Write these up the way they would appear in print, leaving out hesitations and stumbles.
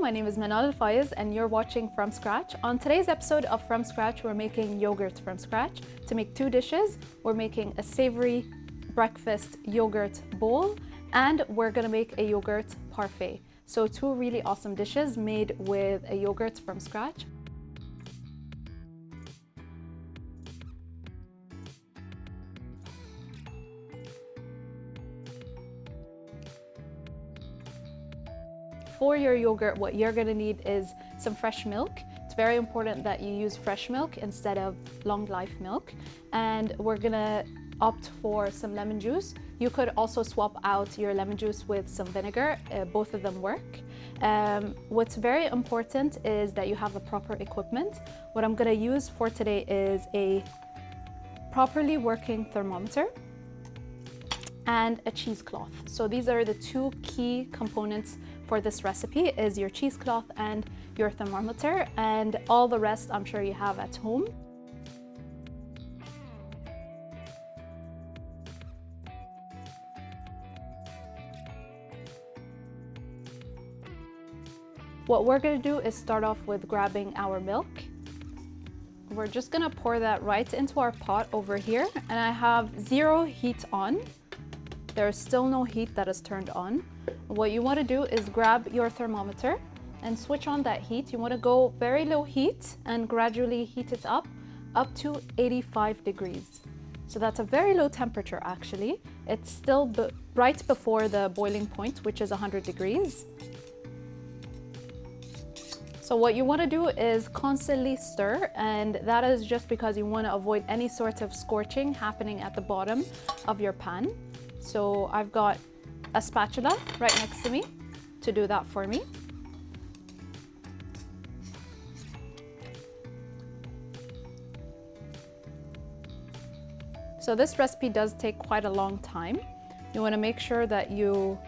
my name is Manal Faiz and you're watching From Scratch. On today's episode of From Scratch, we're making yogurt from scratch. To make two dishes, we're making a savory breakfast yogurt bowl and we're gonna make a yogurt parfait. So two really awesome dishes made with a yogurt from scratch. For your yogurt, what you're gonna need is some fresh milk. It's very important that you use fresh milk instead of long life milk. And we're gonna opt for some lemon juice. You could also swap out your lemon juice with some vinegar. Both of them work. What's very important is that you have the proper equipment. What I'm gonna use for today is a properly working thermometer and a cheesecloth. So these are the two key components for this recipe, is your cheesecloth and your thermometer, and all the rest I'm sure you have at home. What we're gonna do is start off with grabbing our milk. We're just gonna pour that right into our pot over here, and I have zero heat on. There's still no heat that is turned on. What you want to do is grab your thermometer and switch on that heat. You want to go very low heat and gradually heat it up to 85 degrees. So that's a very low temperature actually. It's still right before the boiling point, which is 100 degrees. So what you want to do is constantly stir, and that is just because you want to avoid any sort of scorching happening at the bottom of your pan. So I've got a spatula right next to me to do that for me. So this recipe does take quite a long time. You want to make sure that you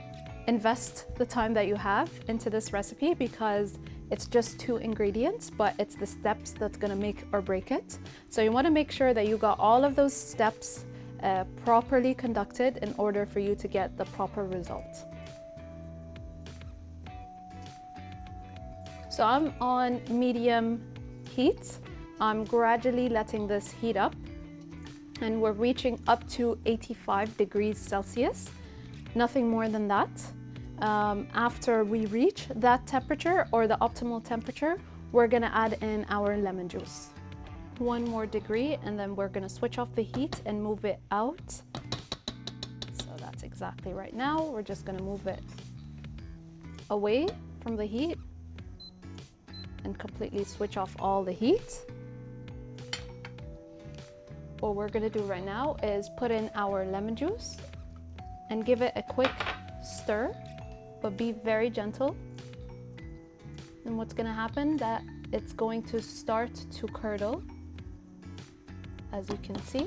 invest the time that you have into this recipe because it's just two ingredients, but it's the steps that's going to make or break it. So you want to make sure that you got all of those steps properly conducted in order for you to get the proper result. So I'm on medium heat. I'm gradually letting this heat up, and we're reaching up to 85 degrees Celsius, nothing more than that. After we reach that temperature or the optimal temperature, we're gonna add in our lemon juice. One more degree, and then we're gonna switch off the heat and move it out. So that's exactly right now. We're just gonna move it away from the heat and completely switch off all the heat. What we're gonna do right now is put in our lemon juice and give it a quick stir, but be very gentle. And what's gonna happen that it's going to start to curdle, as you can see,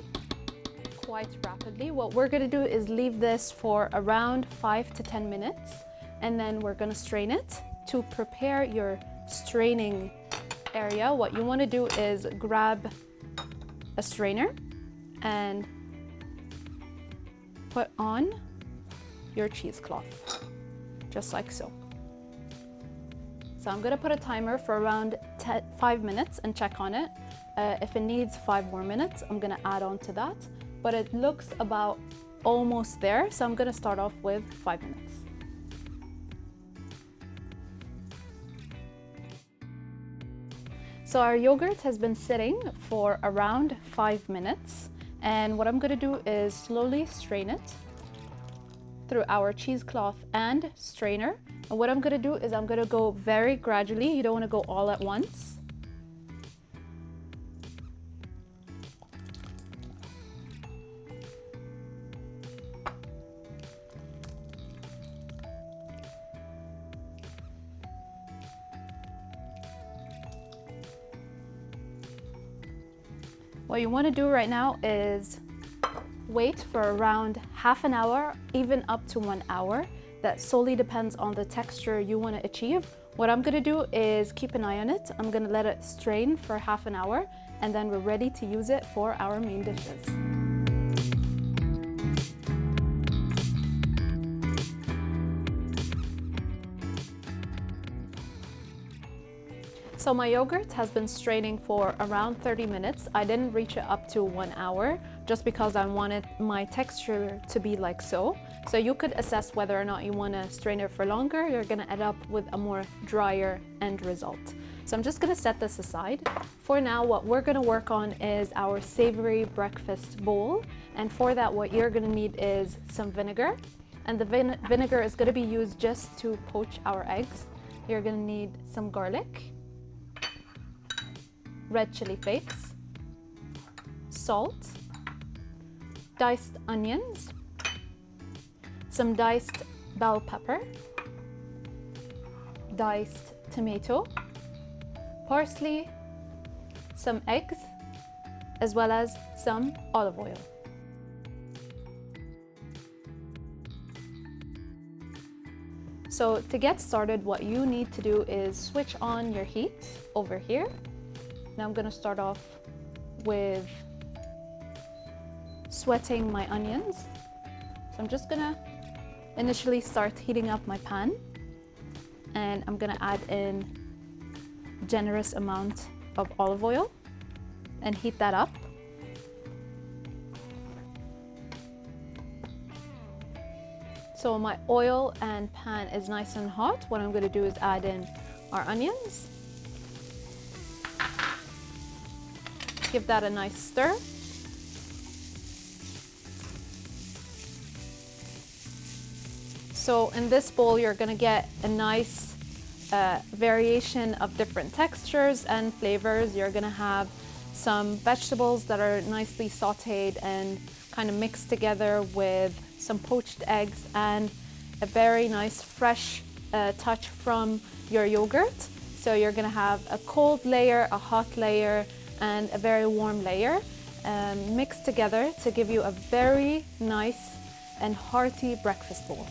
quite rapidly. What we're gonna do is leave this for around 5 to 10 minutes, and then we're gonna strain it. To prepare your straining area, what you wanna do is grab a strainer and put on your cheesecloth, just like so. So I'm gonna put a timer for around 5 minutes and check on it. If it needs 5 more minutes, I'm gonna add on to that, but it looks about almost there, so I'm gonna start off with 5 minutes. So our yogurt has been sitting for around 5 minutes, and what I'm gonna do is slowly strain it through our cheesecloth and strainer. And what I'm gonna do is I'm gonna go very gradually. You don't wanna go all at once. What you want to do right now is wait for around half an hour, even up to 1 hour. That solely depends on the texture you want to achieve. What I'm going to do is keep an eye on it. I'm going to let it strain for half an hour, and then we're ready to use it for our main dishes. So my yogurt has been straining for around 30 minutes. I didn't reach it up to 1 hour just because I wanted my texture to be like so. So you could assess whether or not you want to strain it for longer. You're going to end up with a more drier end result. So I'm just going to set this aside. For now, what we're going to work on is our savory breakfast bowl. And for that, what you're going to need is some vinegar. And the vinegar is going to be used just to poach our eggs. You're going to need some garlic, red chili flakes, salt, diced onions, some diced bell pepper, diced tomato, parsley, some eggs, as well as some olive oil. So to get started, what you need to do is switch on your heat over here. Now I'm going to start off with sweating my onions. So I'm just going to initially start heating up my pan, and I'm going to add in a generous amount of olive oil and heat that up. So my oil and pan is nice and hot. What I'm going to do is add in our onions. Give that a nice stir. So in this bowl, you're going to get a nice variation of different textures and flavors. You're going to have some vegetables that are nicely sauteed and kind of mixed together with some poached eggs and a very nice fresh touch from your yogurt. So you're going to have a cold layer, a hot layer, and a very warm layer mixed together to give you a very nice and hearty breakfast bowl.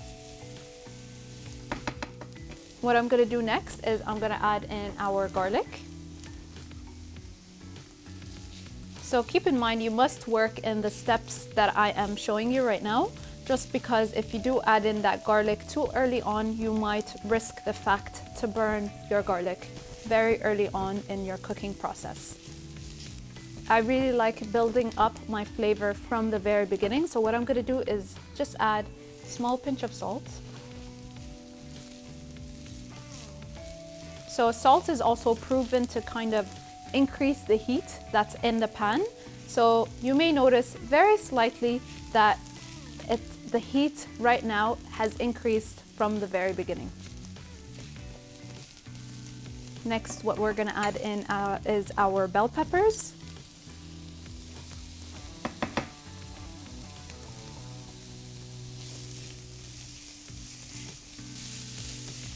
What I'm going to do next is I'm going to add in our garlic. So keep in mind, you must work in the steps that I am showing you right now, just because if you do add in that garlic too early on, you might risk the fact to burn your garlic very early on in your cooking process. I really like building up my flavor from the very beginning. So what I'm going to do is just add a small pinch of salt. So salt is also proven to kind of increase the heat that's in the pan. So you may notice very slightly that the heat right now has increased from the very beginning. Next, what we're going to add in is our bell peppers.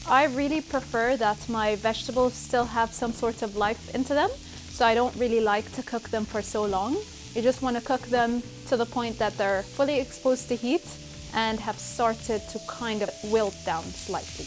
I really prefer that my vegetables still have some sort of life into them, so I don't really like to cook them for so long. You just want to cook them to the point that they're fully exposed to heat and have started to kind of wilt down slightly.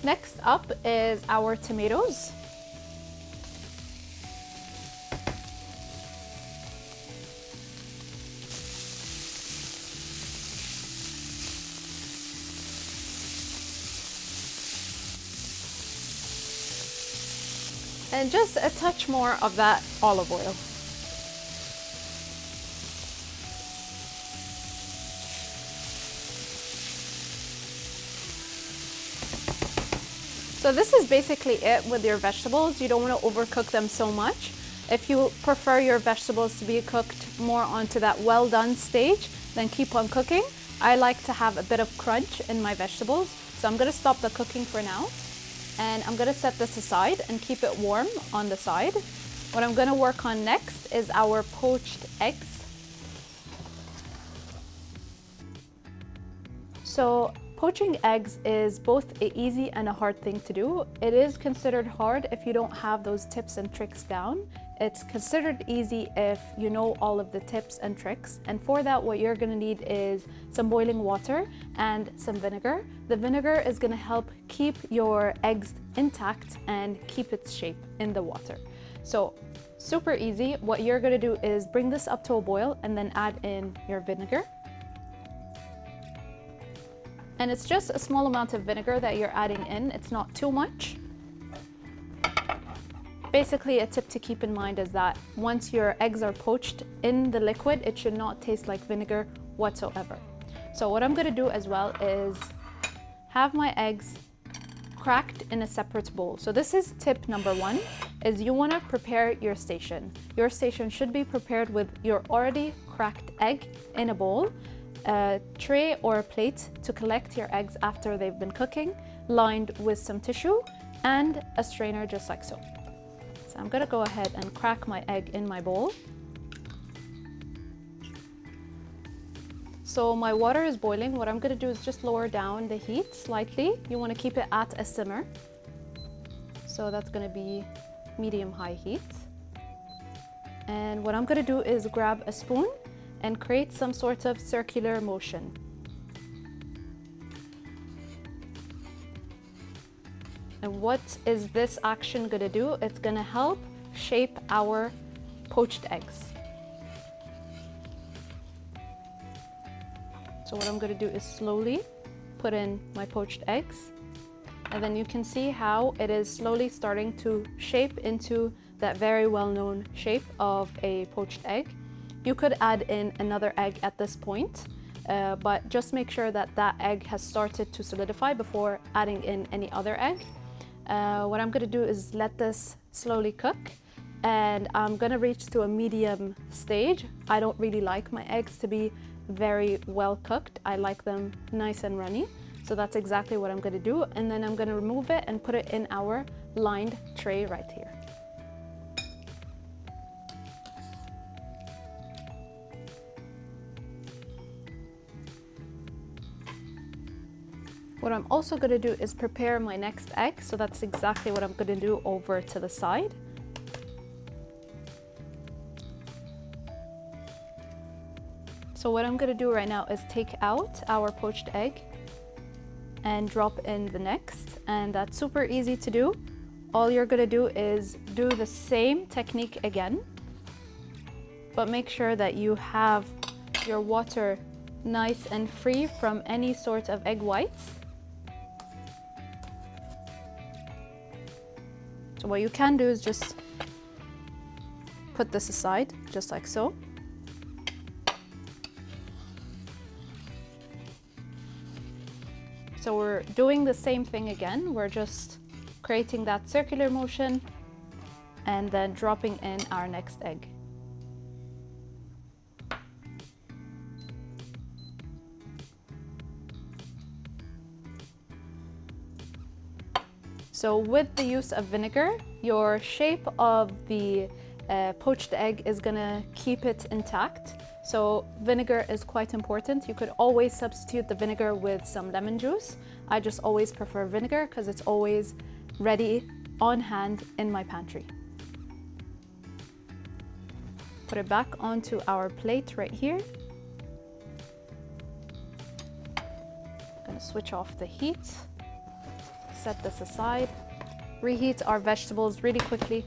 Next up is our tomatoes. And just a touch more of that olive oil. So this is basically it with your vegetables. You don't want to overcook them so much. If you prefer your vegetables to be cooked more onto that well done stage, then keep on cooking. I like to have a bit of crunch in my vegetables. So I'm going to stop the cooking for now. And I'm going to set this aside and keep it warm on the side. What I'm going to work on next is our poached eggs. So poaching eggs is both an easy and a hard thing to do. It is considered hard if you don't have those tips and tricks down. It's considered easy if you know all of the tips and tricks. And for that, what you're gonna need is some boiling water and some vinegar. The vinegar is gonna help keep your eggs intact and keep its shape in the water. So super easy. What you're gonna do is bring this up to a boil and then add in your vinegar. And it's just a small amount of vinegar that you're adding in. It's not too much. Basically, a tip to keep in mind is that once your eggs are poached in the liquid, it should not taste like vinegar whatsoever. So what I'm gonna do as well is have my eggs cracked in a separate bowl. So this is tip number one, is you wanna prepare your station. Your station should be prepared with your already cracked egg in a bowl, a tray or a plate to collect your eggs after they've been cooking, lined with some tissue, and a strainer just like so. So I'm gonna go ahead and crack my egg in my bowl. So my water is boiling. What I'm gonna do is just lower down the heat slightly. You wanna keep it at a simmer. So that's gonna be medium-high heat. And what I'm gonna do is grab a spoon and create some sort of circular motion. And what is this action gonna do? It's gonna help shape our poached eggs. So what I'm gonna do is slowly put in my poached eggs. And then you can see how it is slowly starting to shape into that very well-known shape of a poached egg. You could add in another egg at this point, but just make sure that that egg has started to solidify before adding in any other egg. What I'm gonna do is let this slowly cook, and I'm gonna reach to a medium stage. I don't really like my eggs to be very well cooked. I like them nice and runny. So that's exactly what I'm gonna do. And then I'm gonna remove it and put it in our lined tray right here. What I'm also gonna do is prepare my next egg. So that's exactly what I'm gonna do over to the side. So what I'm gonna do right now is take out our poached egg and drop in the next. And that's super easy to do. All you're gonna do is do the same technique again, but make sure that you have your water nice and free from any sort of egg whites. So what you can do is just put this aside, just like so. So we're doing the same thing again. We're just creating that circular motion and then dropping in our next egg. So with the use of vinegar, your shape of the poached egg is gonna keep it intact. So vinegar is quite important. You could always substitute the vinegar with some lemon juice. I just always prefer vinegar because it's always ready on hand in my pantry. Put it back onto our plate right here. I'm gonna switch off the heat. Set this aside. Reheat our vegetables really quickly.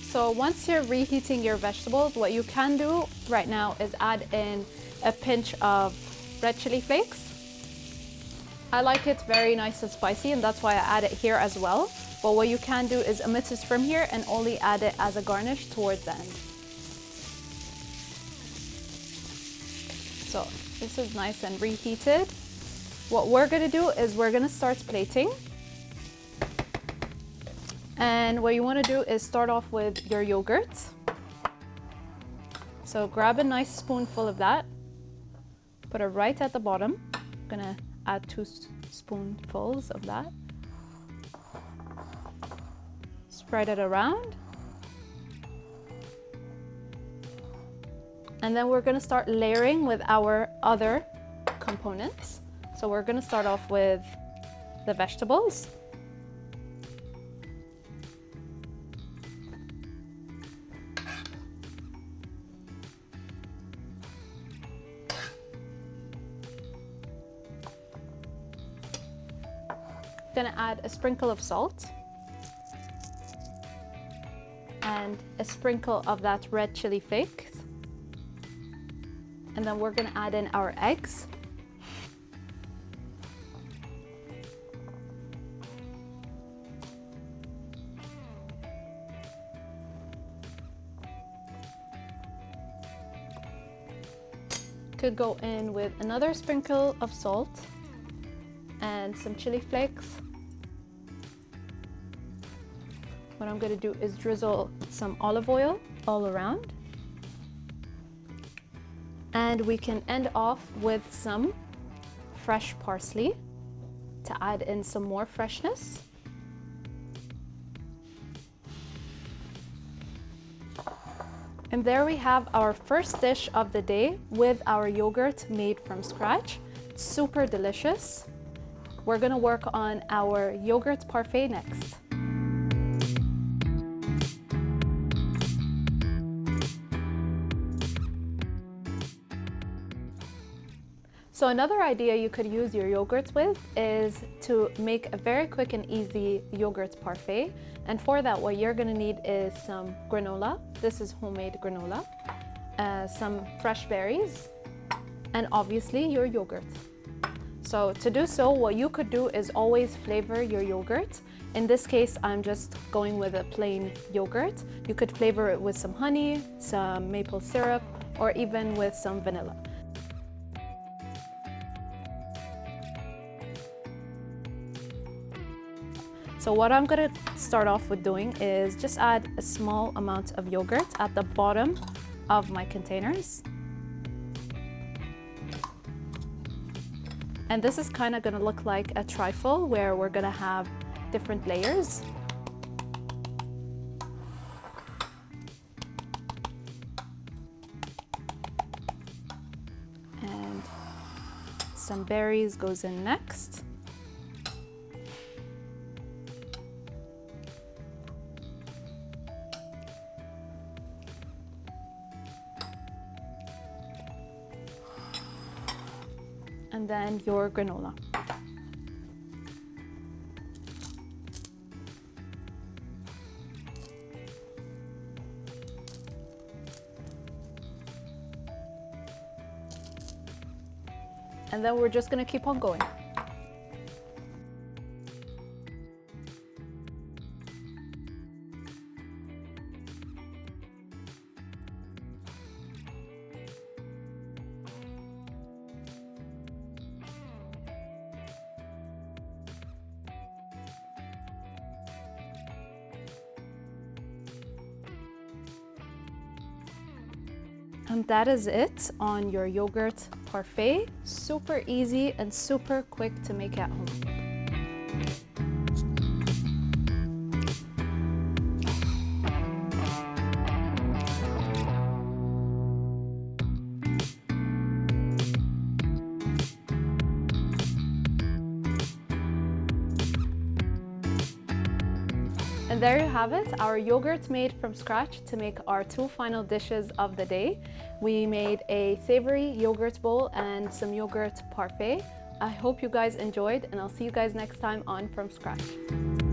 So once you're reheating your vegetables, what you can do right now is add in a pinch of red chili flakes. I like it very nice and spicy, and that's why I add it here as well. But what you can do is omit it from here and only add it as a garnish towards the end. So this is nice and reheated. What we're gonna do is we're gonna start plating. And what you wanna do is start off with your yogurt. So grab a nice spoonful of that, put it right at the bottom. I'm gonna add 2 spoonfuls of that. Spread it around. And then we're gonna start layering with our other components. So we're gonna start off with the vegetables. Gonna add a sprinkle of salt and a sprinkle of that red chili flakes. And then we're gonna add in our eggs. Could go in with another sprinkle of salt and some chili flakes. What I'm gonna do is drizzle some olive oil all around. And we can end off with some fresh parsley to add in some more freshness. And there we have our first dish of the day with our yogurt made from scratch. Super delicious. We're gonna work on our yogurt parfait next. So another idea you could use your yogurts with is to make a very quick and easy yogurt parfait. And for that, what you're gonna need is some granola. This is homemade granola, some fresh berries, and obviously your yogurt. So to do so, what you could do is always flavor your yogurt. In this case, I'm just going with a plain yogurt. You could flavor it with some honey, some maple syrup, or even with some vanilla. So what I'm gonna start off with doing is just add a small amount of yogurt at the bottom of my containers. And this is kind of gonna look like a trifle where we're gonna have different layers. And some berries goes in next. And then your granola. And then we're just gonna keep on going. And that is it on your yogurt parfait. Super easy and super quick to make at home. And there you have it, our yogurt made from scratch to make our two final dishes of the day. We made a savory yogurt bowl and some yogurt parfait. I hope you guys enjoyed, and I'll see you guys next time on From Scratch.